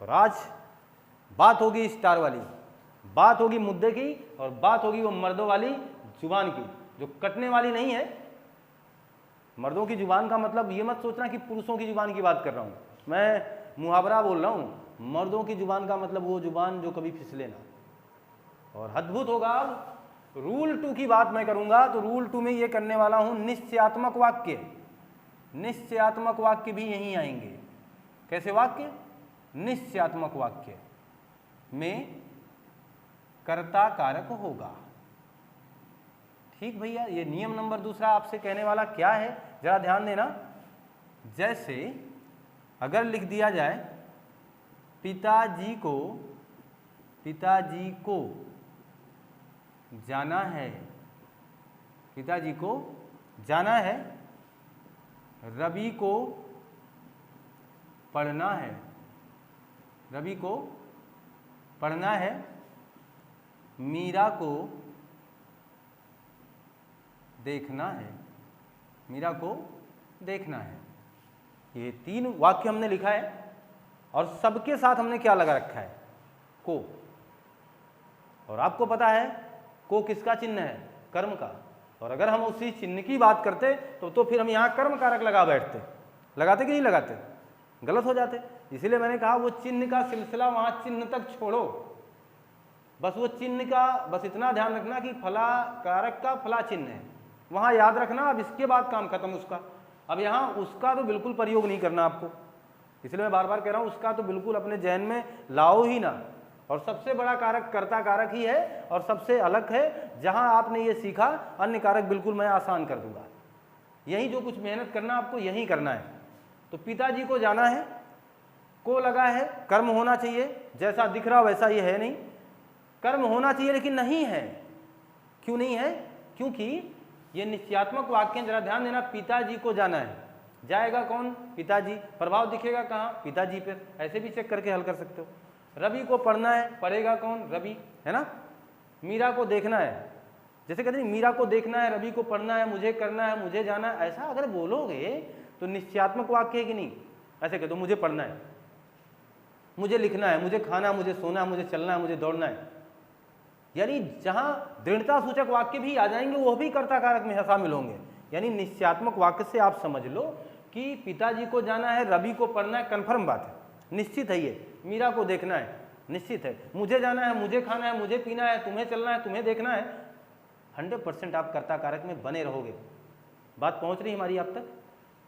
और आज बात होगी स्टार वाली, बात होगी मुद्दे की, और बात होगी वो मर्दों वाली जुबान की, जो कटने वाली नहीं है। मर्दों की जुबान का मतलब ये मत सोचना कि पुरुषों की जुबान की बात कर रहा हूँ, मैं मुहावरा बोल रहा हूँ। मर्दों की जुबान का मतलब वो जुबान जो कभी फिसले ना। और अद्भुत होगा, अब रूल 2 की बात मैं करूंगा तो रूल 2 में ये करने वाला हूं निश्चयात्मक वाक्य। निश्चयात्मक वाक्य भी यहीं आएंगे। कैसे वाक्य? निश्चयात्मक वाक्य में कर्ता कारक होगा। ठीक भैया, ये नियम नंबर 2 आपसे कहने वाला क्या है, जरा ध्यान देना। जैसे अगर लिख दिया जाए पिताजी को जाना है, पिताजी को जाना है, रवि को पढ़ना है, रवि को पढ़ना है, मीरा को देखना है, मीरा को देखना है। ये 3 वाक्य हमने लिखा है और सबके साथ हमने क्या लगा रखा है? को। और आपको पता है को किसका चिन्ह है? कर्म का। और अगर हम उसी चिन्ह की बात करते तो फिर हम यहाँ कर्म कारक लगा बैठते। लगाते कि नहीं लगाते? गलत हो जाते। इसीलिए मैंने कहा वो चिन्ह का सिलसिला वहाँ चिन्ह तक छोड़ो, बस वो चिन्ह का बस इतना ध्यान रखना कि फला कारक का फला चिन्ह है, वहाँ याद रखना। अब इसके बाद काम खत्म उसका। अब यहाँ उसका तो बिल्कुल प्रयोग नहीं करना आपको, इसलिए मैं बार बार कह रहा हूँ उसका तो बिल्कुल अपने जहन में लाओ ही ना। और सबसे बड़ा कारक कर्ता कारक ही है और सबसे अलग है। जहाँ आपने ये सीखा, अन्य कारक बिल्कुल मैं आसान कर दूंगा। यही जो कुछ मेहनत करना आपको यही करना है। तो पिताजी को जाना है, को लगा है, कर्म होना चाहिए, जैसा दिख रहा वैसा ये है नहीं, कर्म होना चाहिए लेकिन नहीं है। क्यों नहीं है? क्योंकि ये निश्चयात्मक वाक्य, जरा ध्यान देना। पिताजी को जाना है, जाएगा कौन? पिताजी। प्रभाव दिखेगा कहाँ? पिताजी पर। ऐसे भी चेक करके हल कर सकते हो। रवि को पढ़ना है, पढ़ेगा कौन? रवि, है ना। मीरा को देखना है, जैसे कहते हैं मीरा को देखना है, रवि को पढ़ना है, मुझे करना है, मुझे जाना है। ऐसा अगर बोलोगे तो निश्चयात्मक वाक्य है कि नहीं? ऐसे कह दो मुझे पढ़ना है, मुझे लिखना है, मुझे खाना, मुझे सोना, मुझे चलना है, मुझे दौड़ना है। यानी जहां दृढ़ता सूचक वाक्य भी आ जाएंगे वो भी कर्ता कारक में शामिल होंगे। यानी निश्चयात्मक वाक्य से आप समझ लो कि पिताजी को जाना है, रवि को पढ़ना है, कन्फर्म बात है, निश्चित है ये। मीरा को देखना है, निश्चित है। मुझे जाना है, मुझे खाना है, मुझे पीना है, तुम्हें चलना है, तुम्हें देखना है। 100% आप कर्ता कारक में बने रहोगे। बात पहुंच रही हमारी आप तक?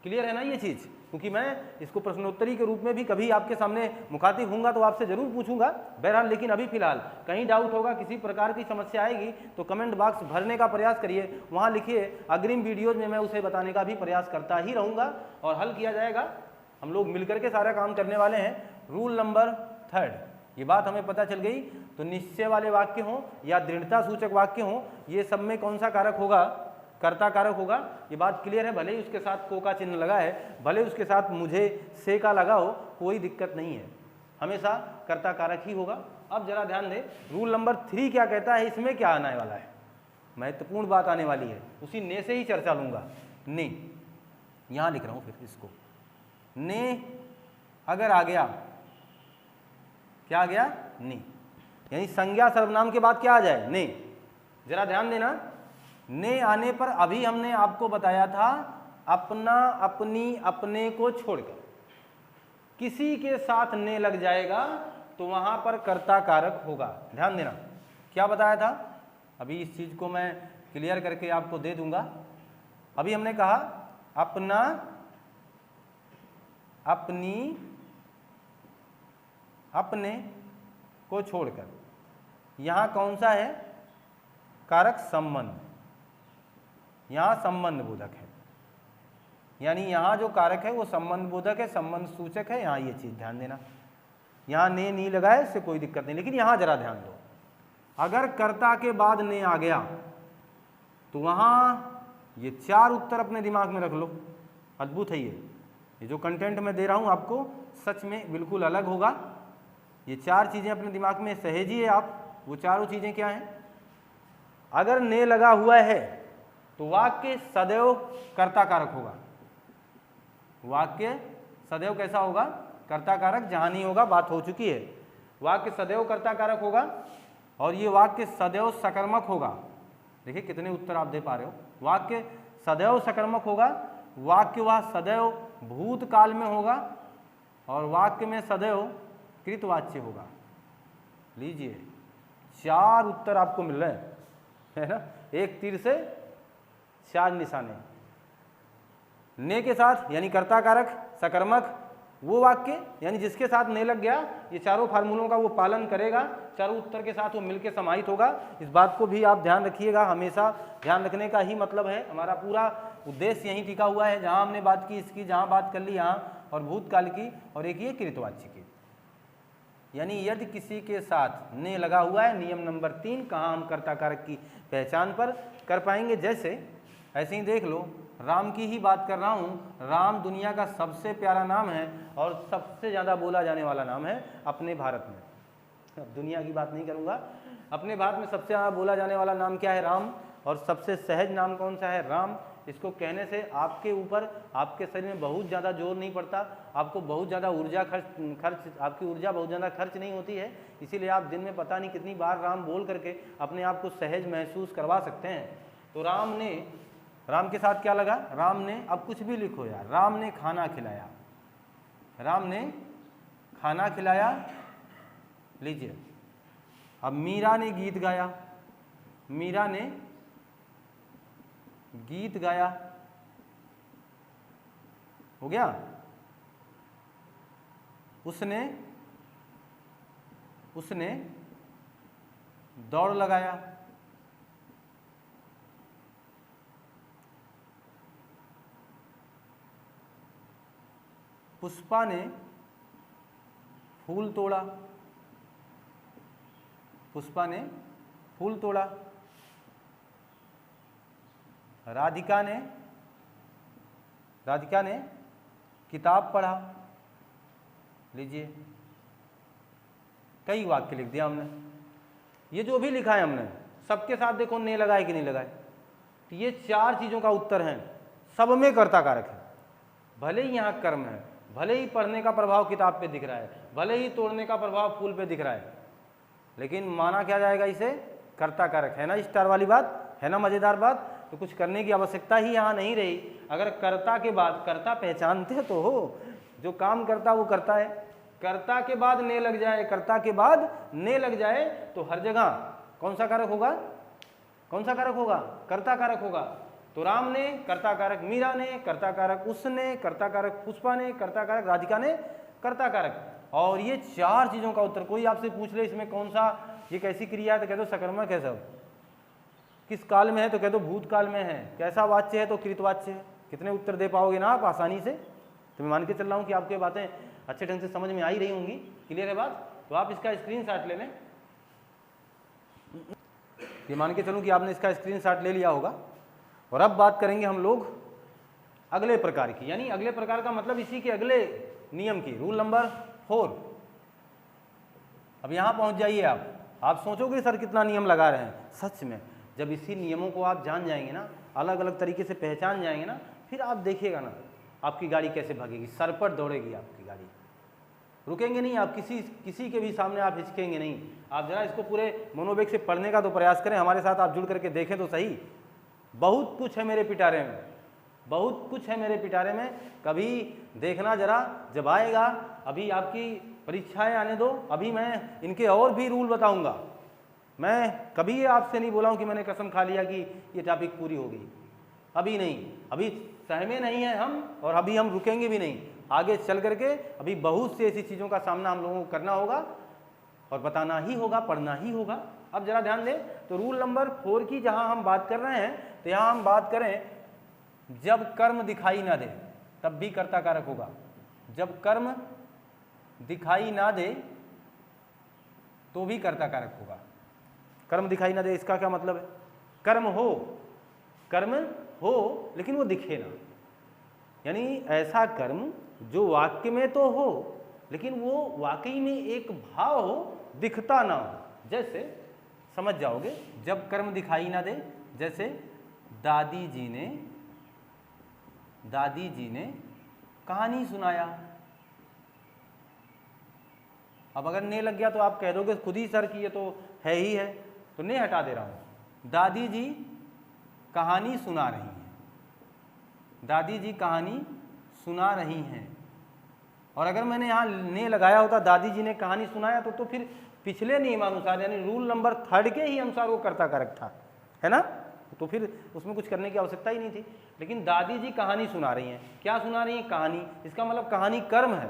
क्लियर है ना ये चीज़? क्योंकि मैं इसको प्रश्नोत्तरी के रूप में भी कभी आपके सामने मुखातिब होऊंगा तो आपसे जरूर पूछूंगा बहरहाल। लेकिन अभी फिलहाल कहीं डाउट होगा, किसी प्रकार की समस्या आएगी तो कमेंट बॉक्स भरने का प्रयास करिए, वहाँ लिखिए। अग्रिम वीडियोज में मैं उसे बताने का भी प्रयास करता ही रहूँगा और हल किया जाएगा। हम लोग मिलकर के सारा काम करने वाले हैं। रूल नंबर 3 ये बात हमें पता चल गई। तो निश्चय वाले वाक्य हों या दृढ़ता सूचक वाक्य हों, ये सब में कौन सा कारक होगा? कर्ता कारक होगा। ये बात क्लियर है। भले ही उसके साथ को का चिन्ह लगा है, भले उसके साथ मुझे से का लगा हो, कोई दिक्कत नहीं है, हमेशा कर्ता कारक ही होगा। अब जरा ध्यान दें, रूल नंबर 3 क्या कहता है, इसमें क्या आने वाला है, महत्वपूर्ण बात आने वाली है, उसी ने से ही चर्चा लूंगा। ने, यहां लिख रहा हूं फिर इसको, ने अगर आ गया, क्या आ गया? ने, यानी संज्ञा सर्वनाम के बाद क्या आ जाए? ने। जरा ध्यान देना, ने आने पर अभी हमने आपको बताया था अपना, अपनी, अपने को छोड़कर किसी के साथ ने लग जाएगा तो वहां पर कर्ता कारक होगा। ध्यान देना, क्या बताया था? अभी इस चीज को मैं क्लियर करके आपको दे दूंगा। अभी हमने कहा अपना, अपनी, अपने को छोड़कर, यहां कौन सा है कारक? संबंध। यहां संबंध बोधक है, यानी यहां जो कारक है वो संबंध बोधक है, संबंध सूचक है। यहां ये चीज ध्यान देना, यहां ने नहीं लगाए इससे कोई दिक्कत नहीं, लेकिन यहां जरा ध्यान दो, अगर कर्ता के बाद ने आ गया तो वहां ये 4 उत्तर अपने दिमाग में रख लो। अद्भुत है ये जो कंटेंट मैं दे रहा हूं आपको सच में बिल्कुल अलग होगा। ये 4 चीजें अपने दिमाग में सहेजिए आप। वो चारों चीजें क्या हैं? अगर ने लगा हुआ है तो वाक्य सदैव कर्ता कारक होगा। वाक्य सदैव कैसा होगा? कर्ता कारक। जहां नहीं होगा बात हो चुकी है। वाक्य सदैव कर्ता कारक होगा और ये वाक्य सदैव सकर्मक होगा। देखिए कितने उत्तर आप दे पा रहे हो। वाक्य सदैव सकर्मक होगा, वाक्य वह सदैव भूतकाल में होगा और वाक्य में सदैव कृतवाच्य होगा। लीजिए 4 उत्तर आपको मिल रहे हैं, है ना? एक तीर से 4 निशाने। ने के साथ यानी कर्ता कारक सकर्मक वो वाक्य यानी जिसके साथ ने लग गया, ये चारों फार्मूलों का वो पालन करेगा, चारों उत्तर के साथ वो मिलके समाहित होगा। इस बात को भी आप ध्यान रखिएगा, हमेशा ध्यान रखने का ही मतलब है। हमारा पूरा उद्देश्य यहीं टिका हुआ है। जहां हमने बात की इसकी, जहां बात कर ली यहाँ, और भूतकाल की, और एक ये कृतवाच्य की। यानी यदि किसी के साथ ने लगा हुआ है, नियम नंबर 3, कहाँ हम कर्ता कारक की पहचान पर कर पाएंगे। जैसे ऐसे ही देख लो, राम की ही बात कर रहा हूँ। राम दुनिया का सबसे प्यारा नाम है और सबसे ज़्यादा बोला जाने वाला नाम है अपने भारत में। अब दुनिया की बात नहीं करूँगा, अपने भारत में सबसे ज़्यादा बोला जाने वाला नाम क्या है? राम। और सबसे सहज नाम कौन सा है? राम। इसको कहने से आपके ऊपर, आपके शरीर में बहुत ज़्यादा जोर नहीं पड़ता, आपको बहुत ज़्यादा ऊर्जा खर्च आपकी ऊर्जा बहुत ज़्यादा खर्च नहीं होती है। इसीलिए आप दिन में पता नहीं कितनी बार राम बोल करके अपने आप को सहज महसूस करवा सकते हैं। तो राम के साथ क्या लगा? राम ने, अब कुछ भी लिखो यार, राम ने खाना खिलाया, राम ने खाना खिलाया। लीजिए, अब मीरा ने गीत गाया, मीरा ने गीत गाया, हो गया। उसने दौड़ लगाया, पुष्पा ने फूल तोड़ा, पुष्पा ने फूल तोड़ा। राधिका ने किताब पढ़ा। लीजिए, कई वाक्य लिख दिया हमने। ये जो भी लिखा है हमने सबके साथ देखो ने लगाए कि नहीं लगाए। तो ये 4 चीजों का उत्तर है, सब में कर्ता कारक है। भले ही यहाँ कर्म है, भले ही पढ़ने का प्रभाव किताब पे दिख रहा है, भले ही तोड़ने का प्रभाव फूल पे दिख रहा है, लेकिन माना क्या जाएगा? इसे कर्ता कारक। है ना स्टार वाली बात? है ना मजेदार बात? तो कुछ करने की आवश्यकता ही यहाँ नहीं रही। अगर कर्ता के बाद, कर्ता पहचानते तो हो, जो काम करता वो करता है। कर्ता के बाद ने लग जाए, कर्ता के बाद ने लग जाए तो हर जगह कौन सा कारक होगा? कौन सा कारक होगा? कर्ता कारक होगा। तो राम ने कर्ता कारक, मीरा ने कर्ता कारक, उसने कर्ता कारक, पुष्पा ने कर्ता कारक, राधिका ने कर्ता कारक। और ये 4 चीजों का उत्तर, कोई आपसे पूछ ले इसमें कौन सा, ये कैसी क्रिया है, तो कह दो सकर्मक है सब। किस काल में है तो कह दो भूतकाल में है। कैसा वाच्य है तो कृतवाच्य है। कितने उत्तर दे पाओगे ना आप आसानी से? तो मैं मान के चल रहा हूँ कि आपके बातें अच्छे ढंग से समझ में आ ही रही होंगी। क्लियर है बात? तो आप इसका स्क्रीनशॉट ले लें। ये मान के चलूं कि आपने इसका स्क्रीनशॉट ले लिया होगा। और अब बात करेंगे हम लोग अगले प्रकार की, यानी अगले प्रकार का मतलब इसी के अगले नियम की, रूल नंबर 4। अब यहां पहुंच जाइए आप सोचोगे सर कितना नियम लगा रहे हैं। सच में जब इसी नियमों को आप जान जाएंगे ना, अलग अलग तरीके से पहचान जाएंगे ना, फिर आप देखिएगा ना आपकी गाड़ी कैसे भागेगी, सरपट दौड़ेगी आपकी गाड़ी, रुकेंगे नहीं आप, किसी के भी सामने आप हिचकेंगे नहीं। आप जरा इसको पूरे मनोवेग से पढ़ने का तो प्रयास करें, हमारे साथ आप जुड़ करके देखें तो सही। बहुत कुछ है मेरे पिटारे में, बहुत कुछ है मेरे पिटारे में, कभी देखना जरा जब आएगा। अभी आपकी परीक्षाएं आने दो, अभी मैं इनके और भी रूल बताऊंगा। मैं कभी ये आपसे नहीं बोला हूं कि मैंने कसम खा लिया कि ये टॉपिक पूरी होगी, अभी नहीं, अभी सहमे नहीं है हम, और अभी हम रुकेंगे भी नहीं। आगे चल करके अभी बहुत सी ऐसी चीज़ों का सामना हम लोगों को करना होगा और बताना ही होगा, पढ़ना ही होगा। अब जरा ध्यान दें, तो रूल नंबर 4 की जहां हम बात कर रहे हैं, तो यहां हम बात करें जब कर्म दिखाई ना दे तब भी कर्ता कारक होगा। जब कर्म दिखाई ना दे तो भी कर्ता कारक होगा। कर्म दिखाई ना दे इसका क्या मतलब है? कर्म हो लेकिन वो दिखे ना, यानी ऐसा कर्म जो वाक्य में तो हो लेकिन वो वाकई में एक भाव हो, दिखता ना हो। जैसे समझ जाओगे, जब कर्म दिखाई ना दे, जैसे दादी जी ने कहानी सुनाया। अब अगर ने लग गया तो आप कह दोगे खुद ही सर कि ये तो है ही है, तो ने हटा दे रहा हूं। दादी जी कहानी सुना रही हैं, दादी जी कहानी सुना रही हैं। और अगर मैंने यहाँ ने लगाया होता दादी जी ने कहानी सुनाया तो फिर पिछले नियमानुसार यानी रूल नंबर 3 के ही अनुसार वो कर्ता कारक था, है ना? तो फिर उसमें कुछ करने की आवश्यकता ही नहीं थी। लेकिन दादी जी कहानी सुना रही हैं, क्या सुना रही हैं? कहानी। इसका मतलब कहानी कर्म है,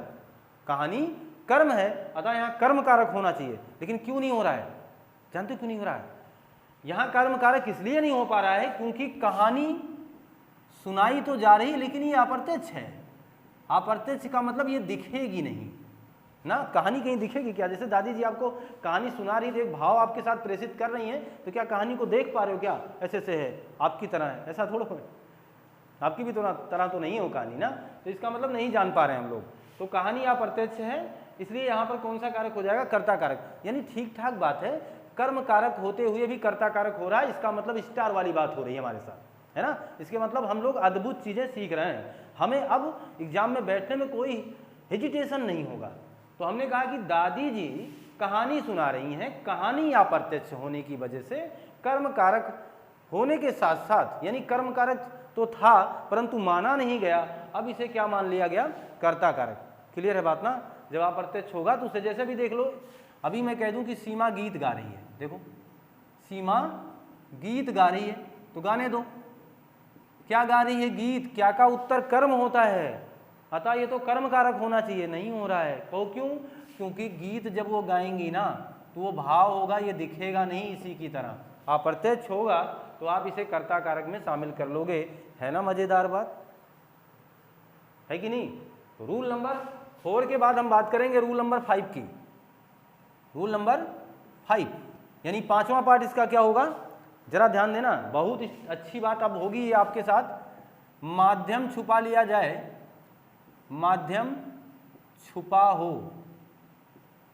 कहानी कर्म है, अतः यहाँ कर्म कारक होना चाहिए। लेकिन क्यों नहीं हो रहा है? जानते क्यों नहीं हो रहा है? यहाँ कर्म कारक इसलिए नहीं हो पा रहा है क्योंकि कहानी सुनाई तो जा रही है लेकिन ये अप्रत्यक्ष है। अप्रत्यक्ष का मतलब ये दिखेगी नहीं ना, कहानी कहीं दिखेगी क्या? जैसे दादी जी आपको कहानी सुना रही थी, एक भाव आपके साथ प्रेषित कर रही हैं, तो क्या कहानी को देख पा रहे हो क्या? ऐसे से है, आपकी तरह है, ऐसा थोड़ा है, आपकी भी तरह तो नहीं है वो कहानी ना, तो इसका मतलब नहीं जान पा रहे हैं हम लोग। तो कहानी अप्रत्यक्ष है, इसलिए यहाँ पर कौन सा कारक हो जाएगा? कर्ता कारक। यानी ठीक ठाक बात है, कर्म कारक होते हुए भी कर्ता कारक हो रहा है, इसका मतलब स्टार वाली बात हो रही है हमारे साथ, है ना? इसके मतलब हम लोग अद्भुत चीज़ें सीख रहे हैं, हमें अब एग्जाम में बैठने में कोई हेजिटेशन नहीं होगा। तो हमने कहा कि दादी जी कहानी सुना रही हैं, कहानी अप्रत्यक्ष होने की वजह से कर्म कारक होने के साथ साथ, यानी कर्म कारक तो था परंतु माना नहीं गया, अब इसे क्या मान लिया गया? कर्ता कारक। क्लियर है बात ना? जब अप्रत्यक्ष होगा तो उसे जैसे भी देख लो, अभी मैं कह दूं कि सीमा गीत गा रही है, देखो सीमा गीत गा रही है, तो गाने दो। क्या गा रही है? गीत। क्या का उत्तर कर्म होता है, अतः ये तो कर्म कारक होना चाहिए, नहीं हो रहा है। तो क्यों? क्योंकि गीत जब वो गाएंगी ना तो वो भाव होगा, ये दिखेगा नहीं इसी की तरह। अप्रत्यक्ष होगा तो आप इसे कर्ता कारक में शामिल कर लोगे, है ना? मजेदार बात है कि नहीं? तो रूल नंबर 4 के बाद हम बात करेंगे रूल नंबर 5 की। रूल नंबर 5 यानी 5वां पार्ट इसका क्या होगा? जरा ध्यान देना, बहुत अच्छी बात अब होगी ये आपके साथ। माध्यम छुपा लिया जाए, माध्यम छुपा हो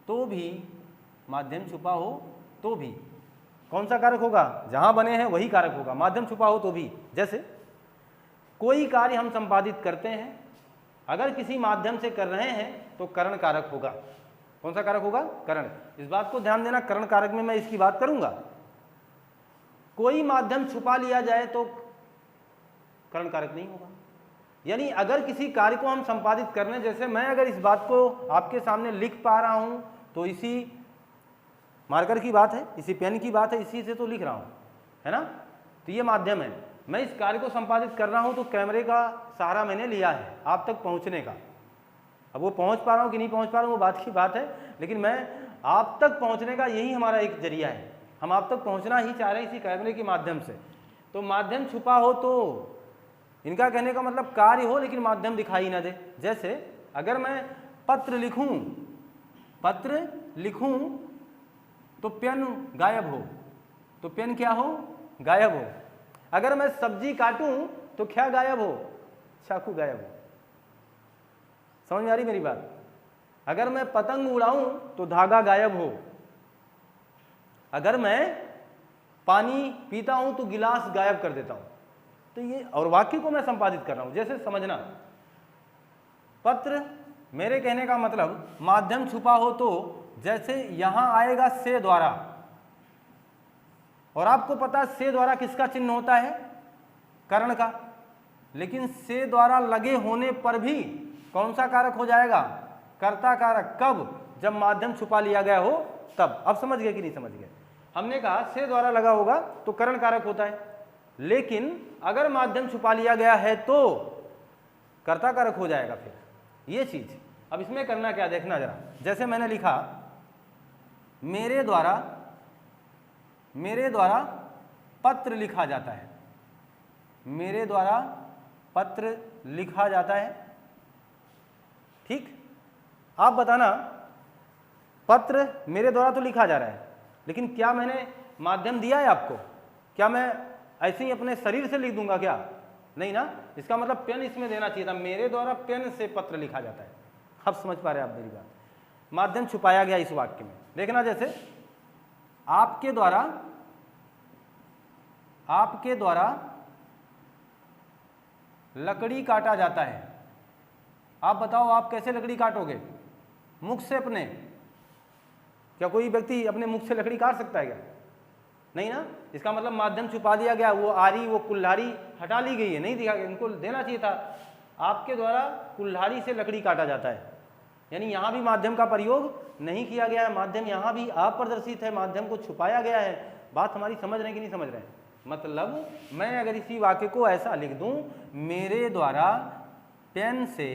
तो भी, माध्यम छुपा हो तो भी कौन सा कारक होगा? जहां बने हैं वही कारक होगा, माध्यम छुपा हो तो भी। जैसे कोई कार्य हम संपादित करते हैं, अगर किसी माध्यम से कर रहे हैं तो करण कारक होगा। कौन सा कारक होगा? करण। इस बात को ध्यान देना, करण कारक में मैं इसकी बात करूंगा। कोई माध्यम छुपा लिया जाए तो करण कारक नहीं होगा। यानी अगर किसी कार्य को हम संपादित कर रहे हैं, जैसे मैं अगर इस बात को आपके सामने लिख पा रहा हूं तो इसी मार्कर की बात है, इसी पेन की बात है, इसी से तो लिख रहा हूं, है ना? तो ये माध्यम है। मैं इस कार्य को संपादित कर रहा हूं तो कैमरे का सहारा मैंने लिया है आप तक पहुंचने का। अब वो पहुंच पा रहा हूं कि नहीं पहुंच पा रहा हूं वो बात की बात है, लेकिन मैं आप तक पहुंचने का यही हमारा एक जरिया है। हम आप तक पहुंचना ही चाह रहे हैं इसी कैमरे के माध्यम से। तो माध्यम छुपा हो तो, इनका कहने का मतलब कार्य हो लेकिन माध्यम दिखाई ना दे। जैसे अगर मैं पत्र लिखूं, पत्र लिखूं तो पेन गायब हो, तो पेन क्या हो, गायब हो। अगर मैं सब्जी काटूं तो क्या गायब हो, चाकू गायब हो। समझ में आ रही मेरी बात? अगर मैं पतंग उड़ाऊं तो धागा गायब हो, अगर मैं पानी पीता हूं तो गिलास गायब कर देता हूं। तो ये, और वाक्य को मैं संपादित कर रहा हूं। जैसे समझना, पत्र, मेरे कहने का मतलब माध्यम छुपा हो तो जैसे यहां आएगा से द्वारा, और आपको पता से द्वारा किसका चिन्ह होता है, कर्ण का, लेकिन से द्वारा लगे होने पर भी कौन सा कारक हो जाएगा, कर्ता कारक। कब? जब माध्यम छुपा लिया गया हो तब। अब समझ गए कि नहीं समझ गए? हमने कहा से द्वारा लगा होगा तो कर्ण कारक होता है, लेकिन अगर माध्यम छुपा लिया गया है तो कर्ता कारक हो जाएगा फिर, ये चीज। अब इसमें करना क्या, देखना जरा। जैसे मैंने लिखा मेरे द्वारा पत्र लिखा जाता है, मेरे द्वारा पत्र लिखा जाता है, ठीक। आप बताना, पत्र मेरे द्वारा तो लिखा जा रहा है, लेकिन क्या मैंने माध्यम दिया है आपको? क्या मैं ऐसे ही अपने शरीर से लिख दूंगा क्या? नहीं ना। इसका मतलब पेन इसमें देना चाहिए था, मेरे द्वारा पेन से पत्र लिखा जाता है। अब समझ पा रहे हैं आप मेरी बात? माध्यम छुपाया गया इस वाक्य में। देखना, जैसे आपके द्वारा लकड़ी काटा जाता है। आप बताओ, आप कैसे लकड़ी काटोगे? मुख से अपने? क्या कोई व्यक्ति अपने मुख से लकड़ी काट सकता है क्या? नहीं ना। इसका मतलब माध्यम छुपा दिया गया, वो आरी, वो कुल्हाड़ी हटा ली गई है, नहीं दिखा, इनको देना चाहिए था। आपके द्वारा कुल्हाड़ी से लकड़ी काटा जाता है, यानी यहां भी माध्यम का प्रयोग नहीं किया गया है, माध्यम यहां भी अप्रदर्शित है, माध्यम को छुपाया गया है। बात हमारी समझ रहे हैं कि नहीं समझ रहे हैं? मतलब मैं अगर इसी वाक्य को ऐसा लिख दूं, मेरे द्वारा पेन से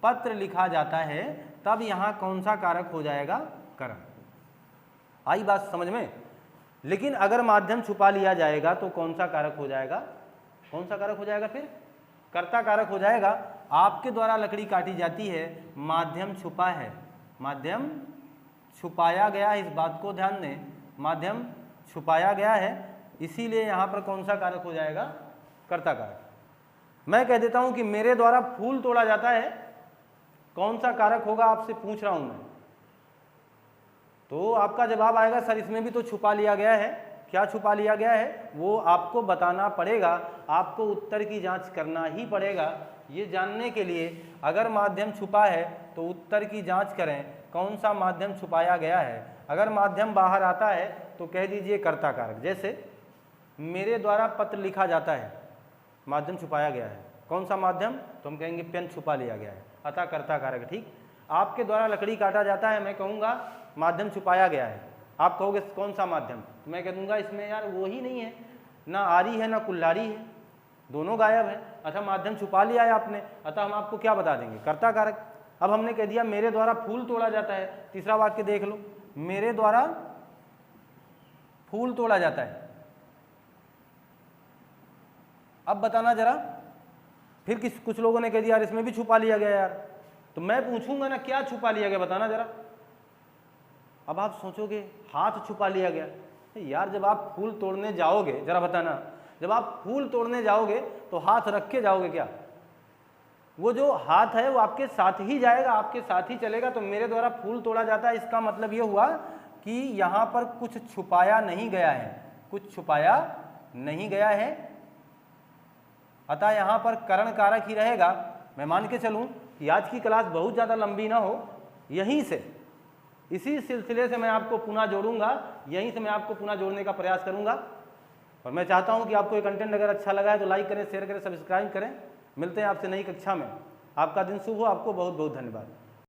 पत्र लिखा जाता है, तब यहां कौन सा कारक हो जाएगा? कर्ण। आई बात समझ में? लेकिन अगर माध्यम छुपा लिया जाएगा तो कौन सा कारक हो जाएगा? कौन सा कारक हो जाएगा? फिर कर्ता कारक हो जाएगा। आपके द्वारा लकड़ी काटी जाती है, माध्यम छुपा है, माध्यम छुपाया गया है, इस बात को ध्यान दें, माध्यम छुपाया गया है, इसीलिए यहां पर कौन सा कारक हो जाएगा? कर्ता कारक। मैं कह देता हूं कि मेरे द्वारा फूल तोड़ा जाता है, कौन सा कारक होगा? आपसे पूछ रहा हूं मैं। तो आपका जवाब आएगा, सर इसमें भी तो छुपा लिया गया है। क्या छुपा लिया गया है वो आपको बताना पड़ेगा, आपको उत्तर की जांच करना ही पड़ेगा। ये जानने के लिए अगर माध्यम छुपा है तो उत्तर की जांच करें, कौन सा माध्यम छुपाया गया है। अगर माध्यम बाहर आता है तो कह दीजिए कर्ता कारक। जैसे मेरे द्वारा पत्र लिखा जाता है, माध्यम छुपाया गया है, कौन सा माध्यम? तो हम कहेंगे पेन छुपा लिया गया है, अतः कर्ता कारक, ठीक। आपके द्वारा लकड़ी काटा जाता है, मैं कहूँगा माध्यम छुपाया गया है, आप कहोगे कौन सा माध्यम? तो मैं कह दूंगा इसमें यार वो ही नहीं है, ना आरी है ना कुल्हाड़ी है, दोनों गायब है, अतः माध्यम छुपा लिया है आपने, अतः हम आपको क्या बता देंगे? कर्ता कारक। अब हमने कह दिया मेरे द्वारा फूल तोड़ा जाता है, तीसरा वाक्य देख लो, मेरे द्वारा फूल तोड़ा जाता है। अब बताना जरा, फिर कुछ लोगों ने कह दिया यार इसमें भी छुपा लिया गया यार, तो मैं पूछूंगा ना क्या छुपा लिया गया, बताना जरा। अब आप सोचोगे हाथ छुपा लिया गया, यार जब आप फूल तोड़ने जाओगे, जरा बताना, जब आप फूल तोड़ने जाओगे तो हाथ रख के जाओगे क्या? वो जो हाथ है वो आपके साथ ही जाएगा, आपके साथ ही चलेगा। तो मेरे द्वारा फूल तोड़ा जाता है, इसका मतलब ये हुआ कि यहाँ पर कुछ छुपाया नहीं गया है, कुछ छुपाया नहीं गया है, अतः यहाँ पर कर्ण कारक ही रहेगा। मैं मान के चलूँ कि आज की क्लास बहुत ज़्यादा लंबी ना हो, यहीं से इसी सिलसिले से मैं आपको पुनः जोड़ूंगा, यहीं से मैं आपको पुनः जोड़ने का प्रयास करूंगा। और मैं चाहता हूं कि आपको ये कंटेंट अगर अच्छा लगा है तो लाइक करें, शेयर करें, सब्सक्राइब करें। मिलते हैं आपसे नई कक्षा में। आपका दिन शुभ हो, आपको बहुत बहुत धन्यवाद।